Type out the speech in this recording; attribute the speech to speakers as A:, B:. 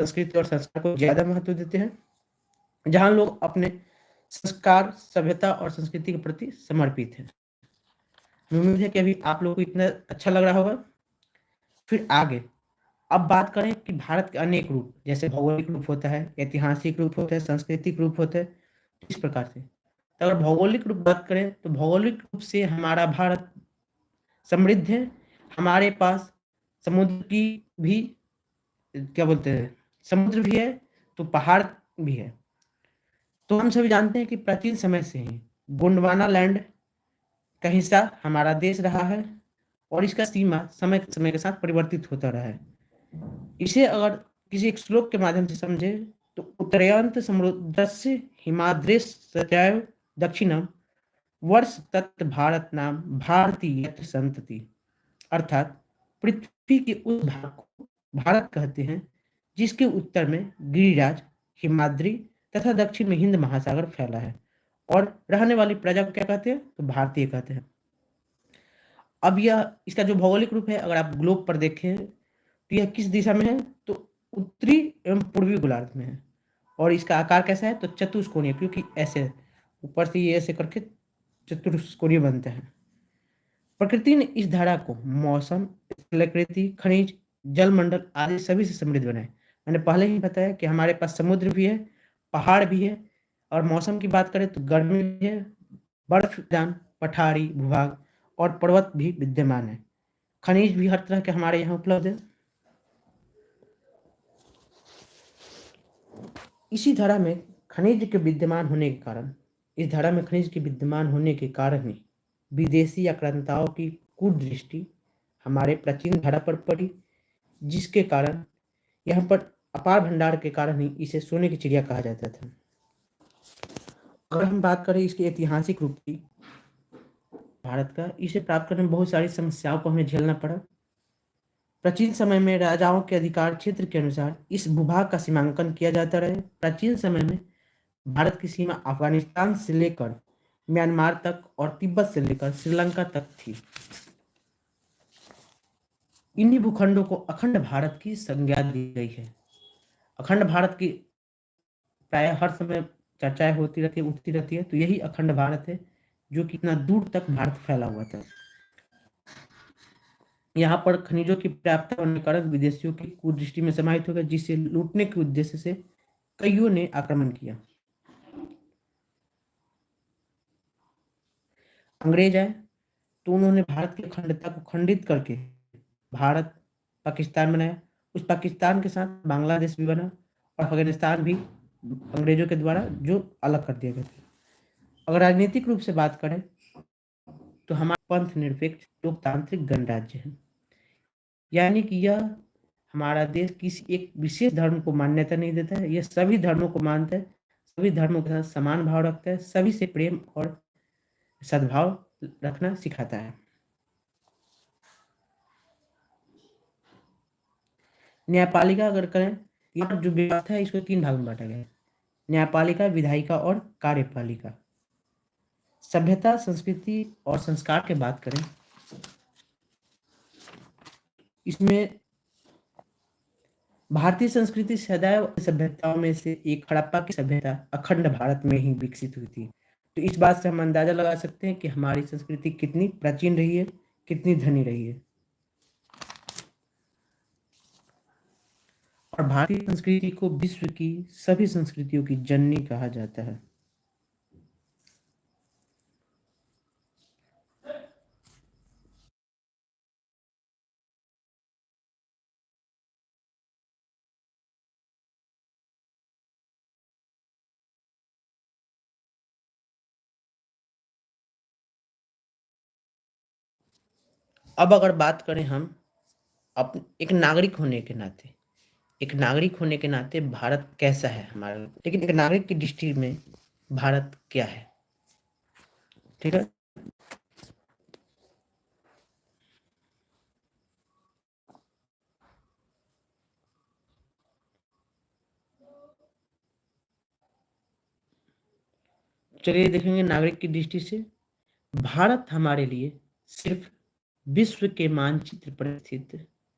A: संस्कृति और संस्कार को ज़्यादा महत्व देते हैं, जहाँ लोग अपने संस्कार, सभ्यता और संस्कृति के प्रति समर्पित हैं। हमें उम्मीद है कि अभी आप लोगों को इतना अच्छा लग रहा होगा। फिर आगे अब बात करें कि भारत के अनेक रूप, जैसे भौगोलिक रूप होता है, ऐतिहासिक रूप होता है, सांस्कृतिक रूप होता है, इस प्रकार से। तो अगर भौगोलिक रूप बात करें तो भौगोलिक रूप से हमारा भारत समृद्ध है। हमारे पास समुद्र की भी क्या बोलते हैं, समुद्र भी है, तो पहाड़ भी है। तो हम सभी जानते हैं कि प्राचीन समय से ही गोंडवाना लैंड का हिस्सा हमारा देश रहा है और इसका सीमा समय समय के साथ परिवर्तित होता रहा है। इसे अगर किसी एक श्लोक के माध्यम से समझे तो उत्तरायंत समुद्रस्य हिमाद्रेश सचैव दक्षिणम वर्ष तत् भारत नाम भारतीय यत्र संतति, अर्थात पृथ्वी के उस भाग को भारत कहते हैं जिसके उत्तर में गिरिराज, हिमाद्री तथा दक्षिण में हिंद महासागर फैला है, और रहने वाली प्रजा को क्या कहते हैं, तो भारतीय कहते हैं। अब यह इसका जो भौगोलिक रूप है, अगर आप ग्लोब पर देखें तो यह किस दिशा में है, तो उत्तरी एवं पूर्वी गोलार्ध में है। और इसका आकार कैसा है, तो चतुष्कोणीय, क्योंकि ऐसे ऊपर से ये ऐसे करके चतुष्कोणीय बनते हैं। प्रकृति ने इस धारा को मौसम, स्थलाकृति, खनिज, जलमंडल आदि सभी से समृद्ध बनाया। मैंने पहले ही बताया कि हमारे पास समुद्र भी है, पहाड़ भी है, और मौसम की बात करें तो गर्मी भी है, बर्फ मैदान, पठारी भूभाग और पर्वत भी विद्यमान है। खनिज भी हर तरह के हमारे यहाँ उपलब्ध है। इसी धारा में खनिज के विद्यमान होने के कारण, इस धारा में खनिज के विद्यमान होने के कारण ही विदेशी आक्रांताओं की कुदृष्टि हमारे प्राचीन धारा पर पड़ी, जिसके कारण यहाँ पर अपार भंडार के कारण ही इसे सोने की चिड़िया कहा जाता था। अगर हम बात करें इसके ऐतिहासिक रूप की, भारत का इसे प्राप्त करने में बहुत सारी समस्याओं को हमें झेलना पड़ा। प्राचीन समय में राजाओं के अधिकार क्षेत्र के अनुसार इस भूभाग का सीमांकन किया जाता रहे। प्राचीन समय में भारत की सीमा अफगानिस्तान से लेकर म्यांमार तक और तिब्बत से लेकर श्रीलंका तक थी। इन्हीं भूखंडों को अखंड भारत की संज्ञा दी गई है। अखंड भारत की प्राय हर समय चर्चाएं होती रहती है, उठती रहती है, तो यही अखंड भारत है जो कितना दूर तक भारत फैला हुआ था। यहाँ पर खनिजों की प्राप्ति होने के कारण विदेशियों की कुदृष्टि में समाहित हो गया, जिसे लूटने के उद्देश्य से कईयों ने आक्रमण किया। अंग्रेज आए तो उन्होंने भारत की अखंडता को खंडित करके भारत पाकिस्तान बनाया। उस पाकिस्तान के साथ बांग्लादेश भी बना और अफगानिस्तान भी अंग्रेजों के द्वारा जो अलग कर दिया गया था। अगर राजनीतिक रूप से बात करें तो हमारा पंथ निरपेक्ष लोकतांत्रिक गणराज्य है, यानी कि यह हमारा देश किसी एक विशेष धर्म को मान्यता नहीं देता है, यह सभी धर्मों को मानता है, सभी धर्मों के साथ समान भाव रखता है, सभी से प्रेम और सद्भाव रखना सिखाता है। न्यायपालिका अगर करें, यह जो व्यवस्था है इसको 3 भाग में बांटा गया है: न्यायपालिका, विधायिका और कार्यपालिका। सभ्यता, संस्कृति और संस्कार की बात करें, इसमें भारतीय संस्कृति सदैव सभ्यताओं में से एक हड़प्पा की सभ्यता अखंड भारत में ही विकसित हुई थी। तो इस बात से हम अंदाजा लगा सकते हैं कि हमारी संस्कृति कितनी प्राचीन रही है, कितनी धनी रही है। और भारतीय संस्कृति को विश्व की सभी संस्कृतियों की जननी कहा जाता है। अब अगर बात करें हम एक नागरिक होने के नाते, एक नागरिक होने के नाते भारत कैसा है हमारा, लेकिन एक नागरिक की दृष्टि में भारत क्या है, ठीक है। चलिए देखेंगे नागरिक की दृष्टि से। भारत हमारे लिए सिर्फ विश्व के मानचित्र पर स्थित